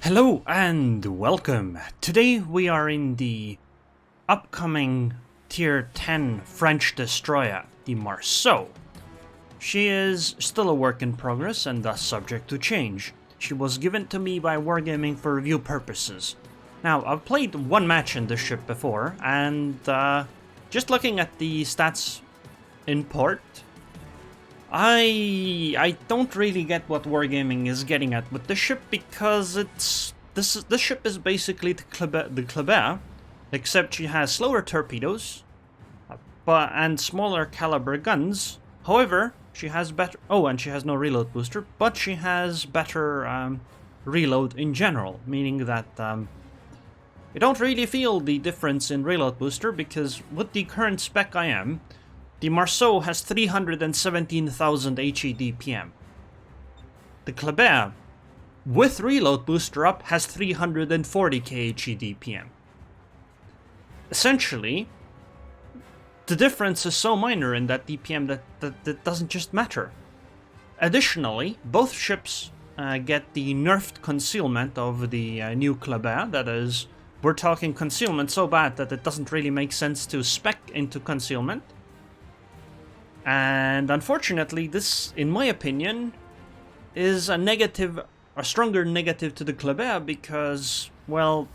Hello and welcome. Today we are in the upcoming Tier 10 French destroyer, the Marceau. She is still a work in progress and thus subject to change. She was given to me by Wargaming for review purposes. Now, I've played one match in this ship before, and just looking at the stats in port, I don't really get what Wargaming is getting at with the ship, because this ship is basically the Kleber, except she has slower torpedoes, and smaller caliber guns. However, she has better. Oh, and she has no reload booster, but she has better reload in general, meaning that you don't really feel the difference in reload booster, because with the current spec I am, the Marceau has 317,000 HE DPM. The Kleber, with reload booster up, has 340k HE DPM. Essentially, the difference is so minor in that DPM that doesn't just matter. Additionally, both ships get the nerfed concealment of the new Kleber. That is, we're talking concealment so bad that it doesn't really make sense to spec into concealment. And unfortunately, this, in my opinion, is a stronger negative to the Kleber, because, well,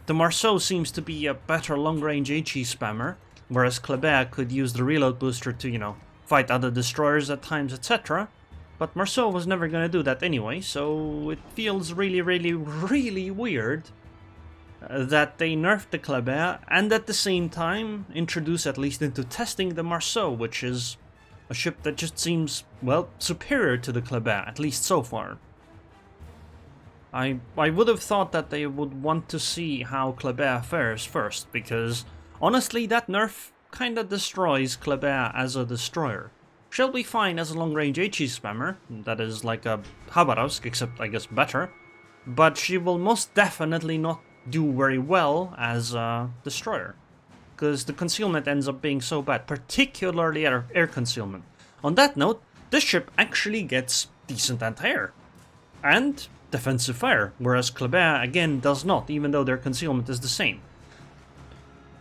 the Marceau seems to be a better long-range HE spammer, whereas Kleber could use the reload booster to, fight other destroyers at times, etc. But Marceau was never going to do that anyway, so it feels really, really, really weird that they nerfed the Kleber and at the same time introduce, at least into testing, the Marceau, which is a ship that just seems, well, superior to the Kleber, at least so far. I would have thought that they would want to see how Kleber fares first, because honestly that nerf kinda destroys Kleber as a destroyer. She'll be fine as a long-range HE spammer, that is like a Khabarovsk, except I guess better, but she will most definitely not do very well as a destroyer, because the concealment ends up being so bad, particularly air concealment. On that note, this ship actually gets decent anti-air and defensive fire, whereas Kleber again does not, even though their concealment is the same.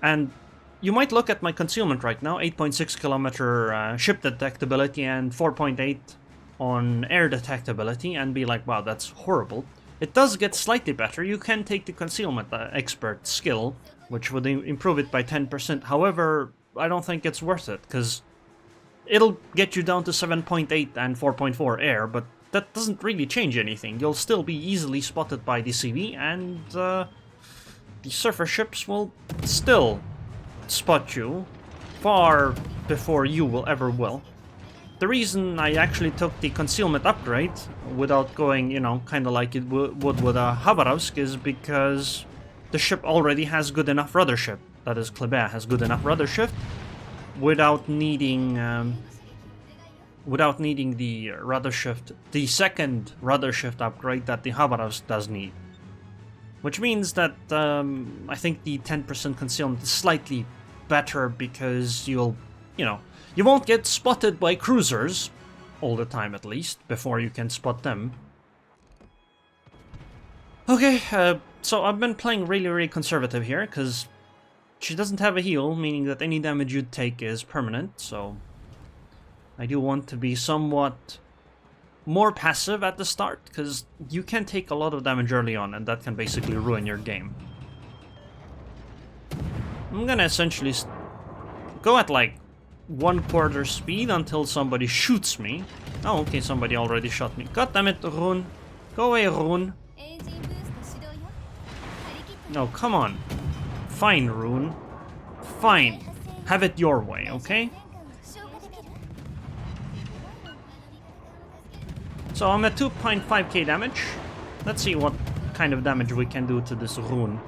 And you might look at my concealment right now, 8.6 kilometer ship detectability and 4.8 on air detectability, and be like, wow, that's horrible. It does get slightly better. You can take the concealment expert skill, which would improve it by 10%. However, I don't think it's worth it, because it'll get you down to 7.8 and 4.4 air, but that doesn't really change anything. You'll still be easily spotted by the CV, and the surfer ships will still spot you far before you will ever will. The reason I actually took the concealment upgrade without going, kind of like it would with a Khabarovsk, is because the ship already has good enough rudder shift. That is, Kleber has good enough rudder shift without needing the rudder shift, the second rudder shift upgrade that the Khabarovsk does need. Which means that I think the 10% concealment is slightly better, because you won't get spotted by cruisers, all the time at least, before you can spot them. Okay, so I've been playing really, really conservative here, because she doesn't have a heal, meaning that any damage you take is permanent, so I do want to be somewhat more passive at the start, because you can take a lot of damage early on, and that can basically ruin your game. I'm gonna essentially go at like 1/4 speed until somebody shoots me. Oh, okay, somebody already shot me. God damn it, Aerroon. Go away, Aerroon. No, come on. Fine, Aerroon. Fine. Have it your way, okay? So I'm at 2.5k damage. Let's see what kind of damage we can do to this Aerroon.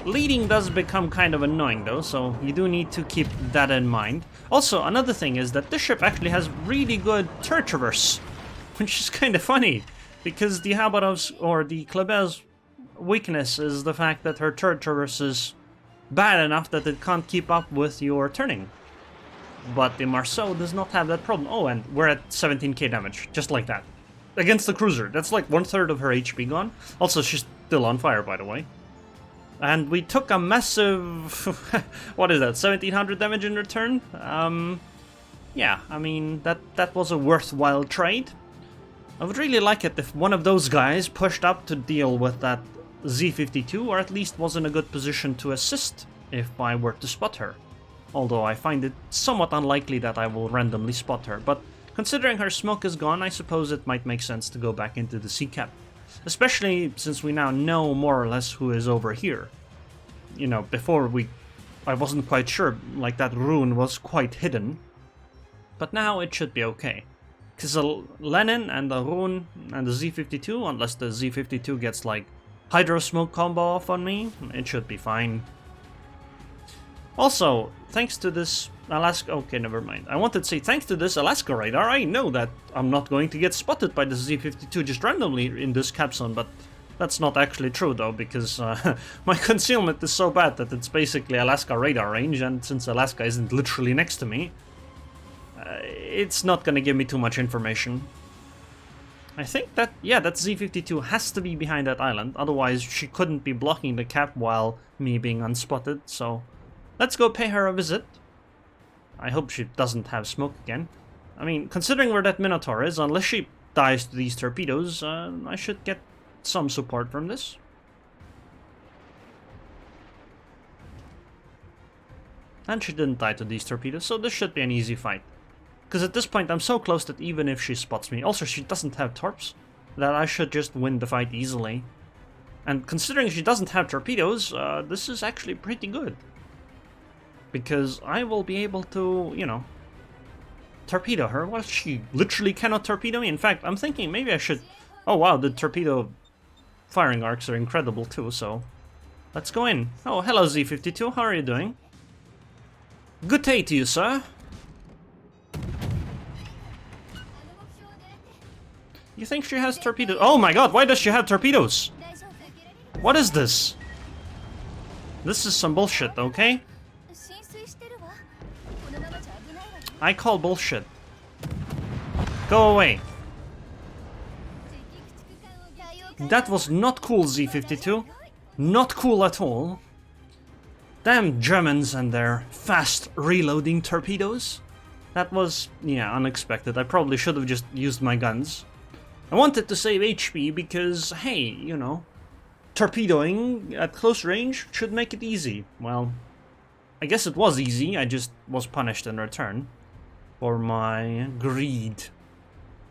Leading does become kind of annoying though, so you do need to keep that in mind. Also, another thing is that this ship actually has really good turret traverse, which is kind of funny, because the Khabarovsk, or the Kleber's weakness is the fact that her turret traverse is bad enough that it can't keep up with your turning. But the Marceau does not have that problem. Oh, and we're at 17k damage, just like that. against the cruiser. That's like 1/3 of her HP gone. Also, she's still on fire, by the way. And we took a massive... what is that, 1700 damage in return? Yeah, I mean, that was a worthwhile trade. I would really like it if one of those guys pushed up to deal with that Z-52, or at least was in a good position to assist if I were to spot her. Although I find it somewhat unlikely that I will randomly spot her, but considering her smoke is gone, I suppose it might make sense to go back into the sea cap. Especially since we now know more or less who is over here. You know, before I wasn't quite sure, like that rune was quite hidden. But now it should be okay. Because the Lenin and the rune and the Z-52, unless the Z-52 gets like hydro smoke combo off on me, it should be fine. Also, thanks to this Alaska... Okay, never mind. I wanted to say thanks to this Alaska radar, I know that I'm not going to get spotted by the Z-52 just randomly in this cap zone, but that's not actually true though, because my concealment is so bad that it's basically Alaska radar range, and since Alaska isn't literally next to me, it's not gonna give me too much information. I think that, yeah, that Z-52 has to be behind that island, otherwise she couldn't be blocking the cap while me being unspotted, so let's go pay her a visit. I hope she doesn't have smoke again. I mean, considering where that Minotaur is, unless she dies to these torpedoes, I should get some support from this. And she didn't die to these torpedoes, so this should be an easy fight. Because at this point I'm so close that even if she spots me, also she doesn't have torps, that I should just win the fight easily. And considering she doesn't have torpedoes, this is actually pretty good. Because I will be able to, you know, torpedo her. Well, she literally cannot torpedo me. In fact, I'm thinking maybe I should... Oh wow, the torpedo firing arcs are incredible too, so... Let's go in. Oh, hello Z-52, how are you doing? Good day to you, sir. You think she has torpedoes? Oh my god, why does she have torpedoes? What is this? This is some bullshit, okay? I call bullshit. Go away. That was not cool, Z-52. Not cool at all. Damn Germans and their fast reloading torpedoes. That was, yeah, unexpected. I probably should have just used my guns. I wanted to save HP because, hey, you know, torpedoing at close range should make it easy. Well, I guess it was easy, I just was punished in return for my greed.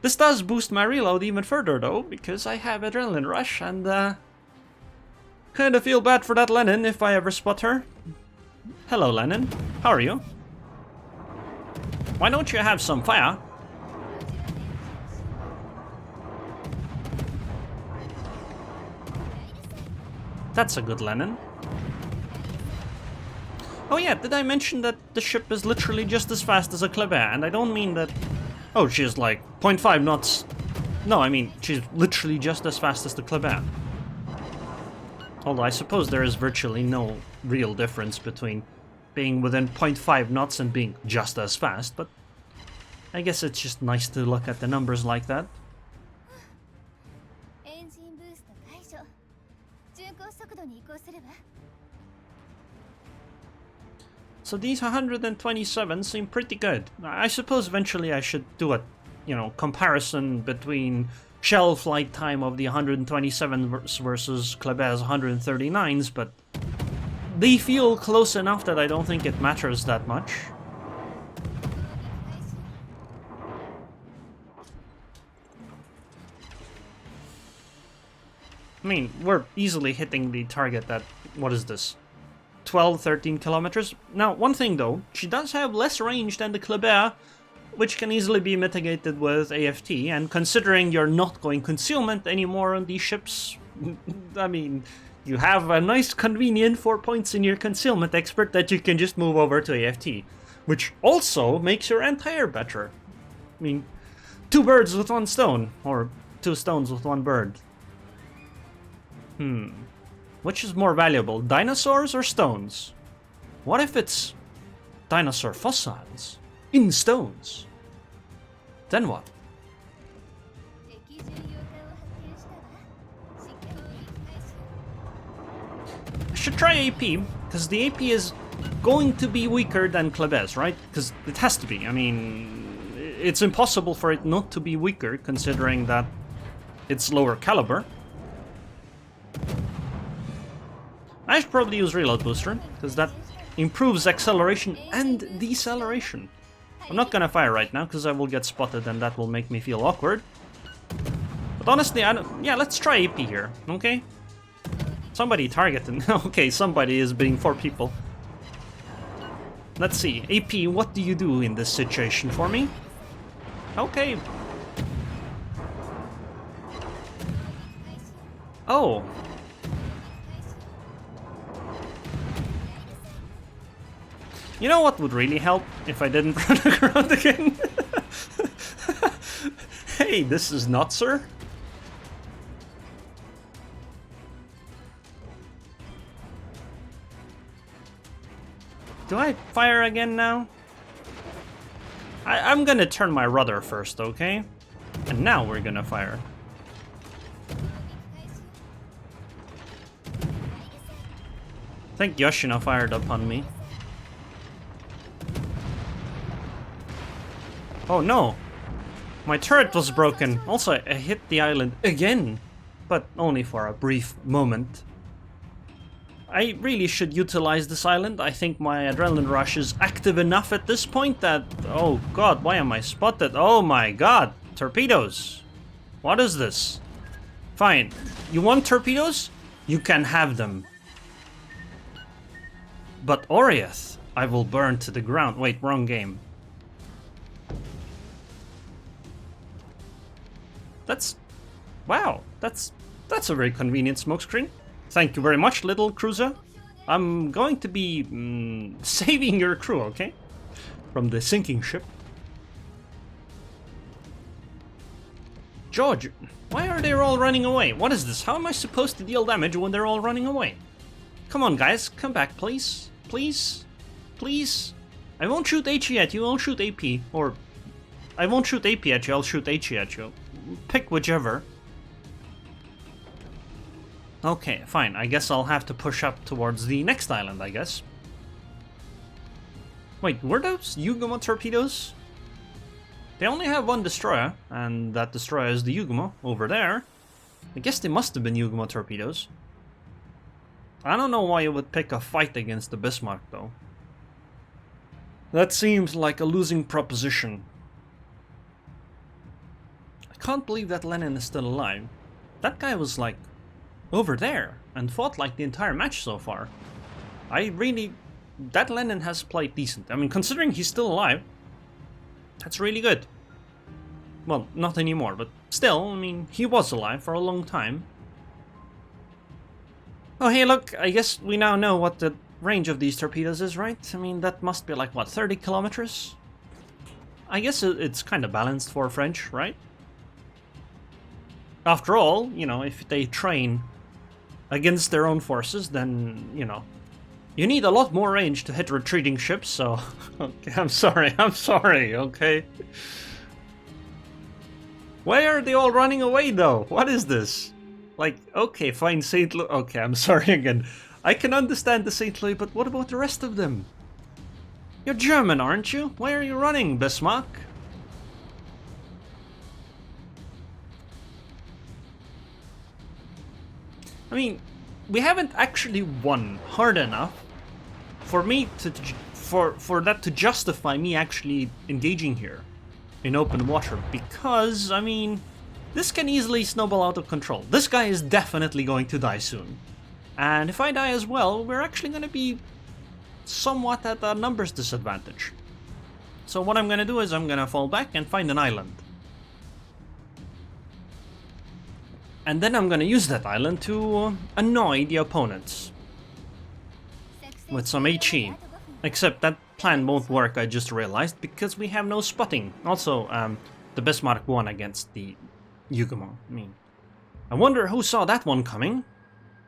This does boost my reload even further though, because I have adrenaline rush and kinda feel bad for that Lenin if I ever spot her. Hello Lenin, how are you? Why don't you have some fire? That's a good Lenin. Oh yeah, did I mention that the ship is literally just as fast as a Kleber? And I don't mean that... Oh, she's like 0.5 knots. No, I mean, she's literally just as fast as the Kleber. Although I suppose there is virtually no real difference between being within 0.5 knots and being just as fast, but I guess it's just nice to look at the numbers like that. So these 127 seem pretty good. I suppose eventually I should do a, you know, comparison between shell flight time of the 127 versus Kleber's 139s, but they feel close enough that I don't think it matters that much. I mean, we're easily hitting the target at, what is this, 12, 13 kilometers? Now, one thing though, she does have less range than the Kleber, which can easily be mitigated with AFT, and considering you're not going concealment anymore on these ships, I mean, you have a nice convenient 4 points in your concealment expert that you can just move over to AFT, which also makes your anti-air better. I mean, 2 birds with 1 stone, or 2 stones with 1 bird. Which is more valuable, dinosaurs or stones? What if it's dinosaur fossils in stones? Then what? should try AP, because the AP is going to be weaker than Kleber's, right? Because it has to be. I mean, it's impossible for it not to be weaker, considering that it's lower caliber. I should probably use Reload Booster, because that improves acceleration and deceleration. I'm not gonna fire right now, because I will get spotted and that will make me feel awkward. But honestly, I don't... Yeah, let's try AP here, okay? Somebody targeted. Okay, somebody is being 4 people. Let's see. AP, what do you do in this situation for me? Okay. Oh. You know what would really help if I didn't run around again? Hey, this is not, sir. Do I fire again now? I'm gonna turn my rudder first, okay? And now we're gonna fire. I think Yoshino fired upon me. Oh no! My turret was broken. Also, I hit the island again, but only for a brief moment. I really should utilize this island. I think my adrenaline rush is active enough at this point that... Oh god, why am I spotted? Oh my god! Torpedoes! What is this? Fine. You want torpedoes? You can have them. But Oriath, I will burn to the ground. Wait, wrong game. That's... Wow, that's a very convenient smokescreen. Thank you very much, little cruiser. I'm going to be saving your crew, okay? From the sinking ship. George, why are they all running away? What is this? How am I supposed to deal damage when they're all running away? Come on, guys, come back, please. Please? Please? I won't shoot HE at you, I'll shoot AP. Or, I won't shoot AP at you, I'll shoot HE at you. Pick whichever. Okay, fine. I guess I'll have to push up towards the next island, I guess. Wait, were those Yugumo torpedoes? They only have one destroyer, and that destroyer is the Yugumo over there. I guess they must have been Yugumo torpedoes. I don't know why you would pick a fight against the Bismarck, though. That seems like a losing proposition. I can't believe that Lenin is still alive. That guy was like... over there, and fought like the entire match so far. That Lenin has played decent. I mean, considering he's still alive, that's really good. Well, not anymore, but still, I mean, he was alive for a long time. Oh, hey, look, I guess we now know what the range of these torpedoes is, right? I mean, that must be like, what, 30 kilometers? I guess it's kind of balanced for French, right? After all, you know, if they train against their own forces, then, you know, you need a lot more range to hit retreating ships, so... Okay, I'm sorry, okay? Why are they all running away, though? What is this? Like, okay, fine, St. Louis... Okay, I'm sorry again. I can understand the St. Louis, but what about the rest of them? You're German, aren't you? Why are you running, Bismarck? I mean, we haven't actually won hard enough for me to for that to justify me actually engaging here in open water, because I mean, this can easily snowball out of control. This guy is definitely going to die soon, and if I die as well, we're actually going to be somewhat at a numbers disadvantage. So what I'm going to do is I'm going to fall back and find an island. And then I'm gonna use that island to annoy the opponents with some HE. Except that plan won't work, I just realized, because we have no spotting. Also, the Bismarck won against the Yugumo. I mean, I wonder who saw that one coming.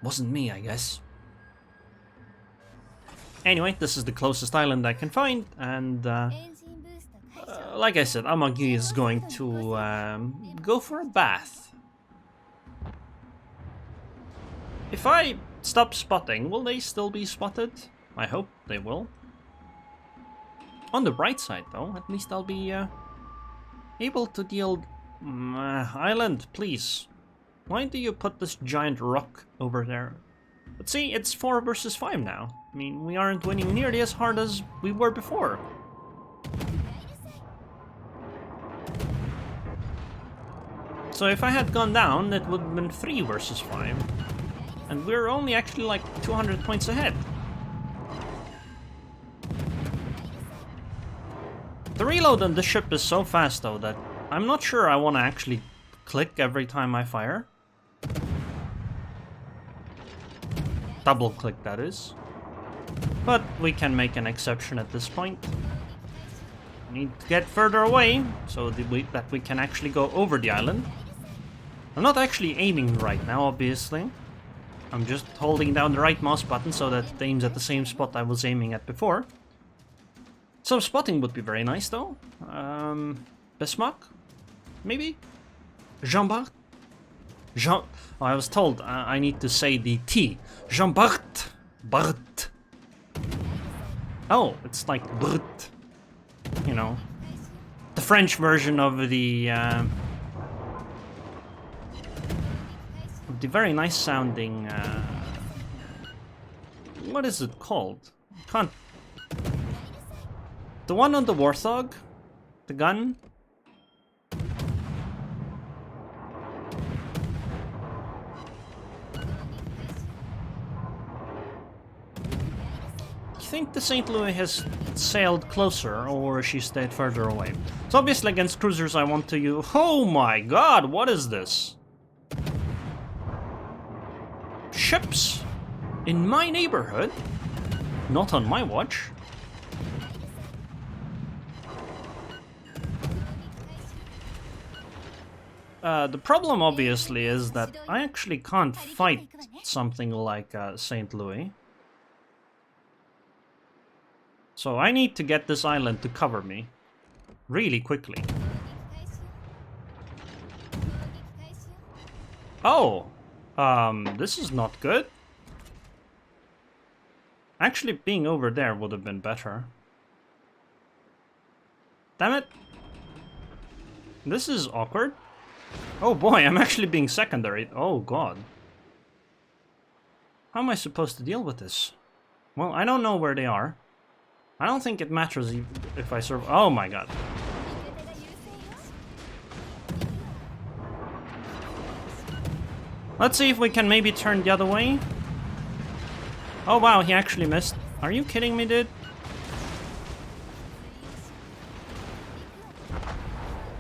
Wasn't me, I guess. Anyway, this is the closest island I can find, and like I said, Amagi is going to go for a bath. If I stop spotting. Will they still be spotted? I hope they will. On the bright side, though, at least I'll be able to deal... island, please. Why do you put this giant rock over there? But see, it's 4 versus 5 now. I mean, we aren't winning nearly as hard as we were before. So if I had gone down, it would have been 3 versus 5. And we're only actually like 200 points ahead. The reload on the ship is so fast though that I'm not sure I want to actually click every time I fire. Double click, that is. But we can make an exception at this point. We need to get further away so that we can actually go over the island. I'm not actually aiming right now, obviously. I'm just holding down the right mouse button so that it aims at the same spot I was aiming at before. Some spotting would be very nice, though. Bismarck? Maybe? Jean-Bart? Jean... Oh, I was told I need to say the T. Jean-Bart. Bart. Oh, it's like Bart. You know. The French version of the very nice sounding... what is it called? Can't... The one on the Warthog? The gun? I think the St. Louis has sailed closer, or she stayed further away. So obviously against cruisers I want to use... Oh my god, what is this? Ships? In my neighborhood? Not on my watch. The problem, obviously, is that I actually can't fight something like St. Louis. So I need to get this island to cover me really quickly. Oh! This is not good. Actually, being over there would have been better. Damn it! This is awkward. Oh boy, I'm actually being secondary. Oh god. How am I supposed to deal with this? Well, I don't know where they are. I don't think it matters if I survive. Oh my god. Let's see if we can maybe turn the other way. Oh wow, he actually missed. Are you kidding me, dude?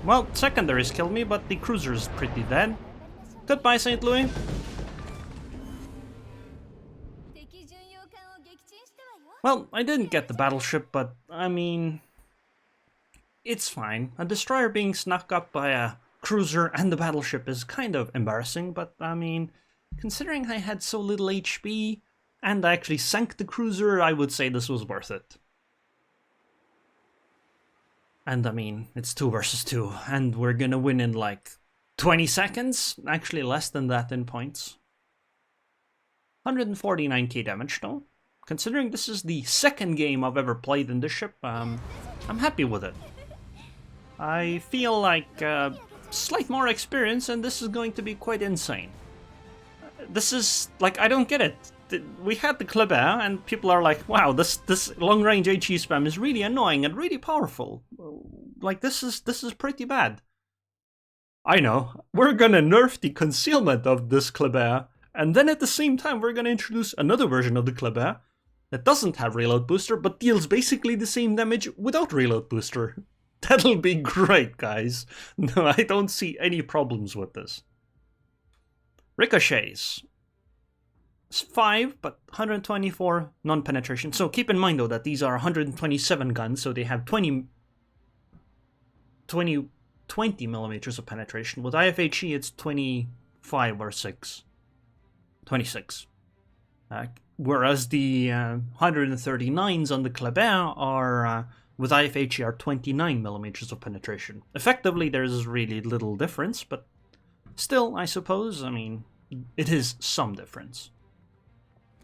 Well, secondaries killed me, but the cruiser is pretty dead. Goodbye, St. Louis. Well, I didn't get the battleship, but, I mean... It's fine. A destroyer being snuck up by a cruiser and the battleship is kind of embarrassing, but, I mean... Considering I had so little HP, and I actually sank the cruiser, I would say this was worth it. And I mean, it's 2 versus 2, and we're gonna win in like 20 seconds? Actually less than that in points. 149k damage though. Considering this is the second game I've ever played in this ship, I'm happy with it. I feel like slight more experience and this is going to be quite insane. This is, like, I don't get it. We had the Kleber, and people are like, wow, this long-range HE spam is really annoying and really powerful. Like, this is pretty bad. I know, we're gonna nerf the concealment of this Kleber, and then at the same time we're gonna introduce another version of the Kleber that doesn't have reload booster, but deals basically the same damage without reload booster. That'll be great, guys. No, I don't see any problems with this. Ricochets. 5, but 124 non-penetration. So keep in mind though that these are 127 guns, so they have 20 millimeters of penetration. With IFHE it's 25 or 6. 26. Whereas the 139s on the Kleber are, with IFHE, are 29 millimeters of penetration. Effectively there's really little difference, but still, I suppose, I mean, it is some difference.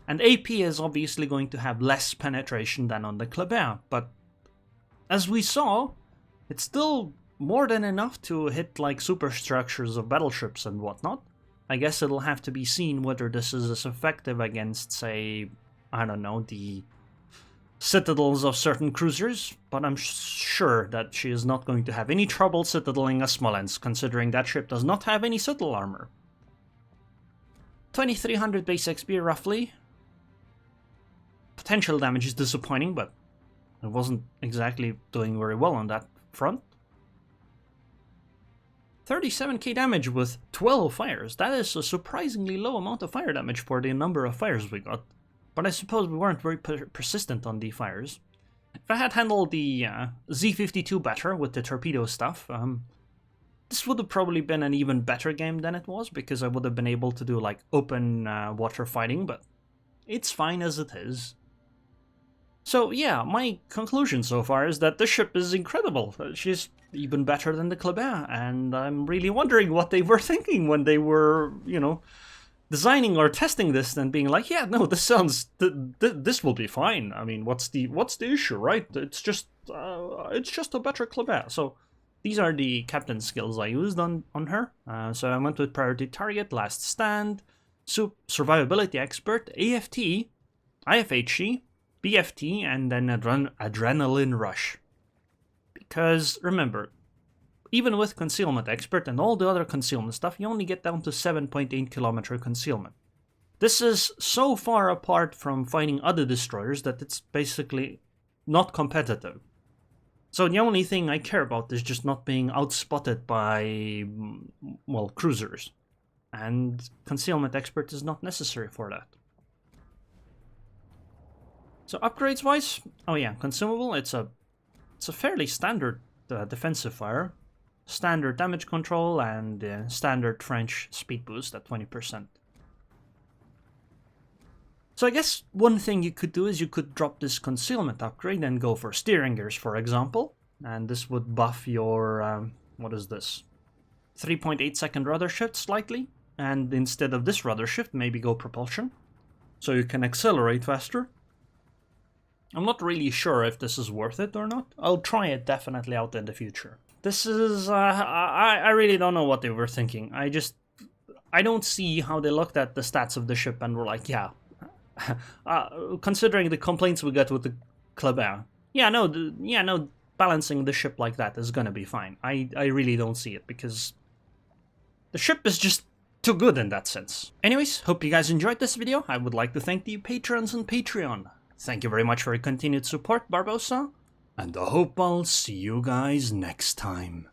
And AP is obviously going to have less penetration than on the Kleber, but as we saw, it's still more than enough to hit like superstructures of battleships and whatnot. I guess it'll have to be seen whether this is as effective against, say, I don't know, the citadels of certain cruisers, but I'm sure that she is not going to have any trouble citadeling a Smolensk, considering that ship does not have any citadel armor. 2300 base XP roughly. Potential damage is disappointing, but it wasn't exactly doing very well on that front. 37k damage with 12 fires. That is a surprisingly low amount of fire damage for the number of fires we got. But I suppose we weren't very persistent on the fires. If I had handled the Z-52 better with the torpedo stuff, this would have probably been an even better game than it was, because I would have been able to do like open water fighting, but it's fine as it is. So yeah, my conclusion so far is that the ship is incredible. She's even better than the Kleber, and I'm really wondering what they were thinking when they were, you know, designing or testing this and being like, yeah, no, this sounds, this will be fine. I mean, what's the issue, right? It's just a better Kleber. So these are the captain skills I used on her. So I went with priority target, last stand, survivability expert, AFT, IFHC, BFT, and then adrenaline rush. Because remember, even with Concealment Expert and all the other concealment stuff, you only get down to 7.8 kilometer concealment. This is so far apart from fighting other destroyers that it's basically not competitive. So the only thing I care about is just not being outspotted by, well, cruisers. And Concealment Expert is not necessary for that. So upgrades wise, oh yeah, consumable, it's a fairly standard defensive fire. Standard damage control and standard French speed boost at 20%. So I guess one thing you could do is you could drop this concealment upgrade and go for steering gears, for example. And this would buff your, what is this? 3.8 second rudder shift slightly. And instead of this rudder shift, maybe go propulsion. So you can accelerate faster. I'm not really sure if this is worth it or not. I'll try it definitely out in the future. This is, I really don't know what they were thinking. I don't see how they looked at the stats of the ship and were like, yeah, considering the complaints we got with the Kleber, no, balancing the ship like that is gonna be fine. I really don't see it, because the ship is just too good in that sense. Anyways, hope you guys enjoyed this video. I would like to thank the patrons on Patreon. Thank you very much for your continued support, Barbosa. And I hope I'll see you guys next time.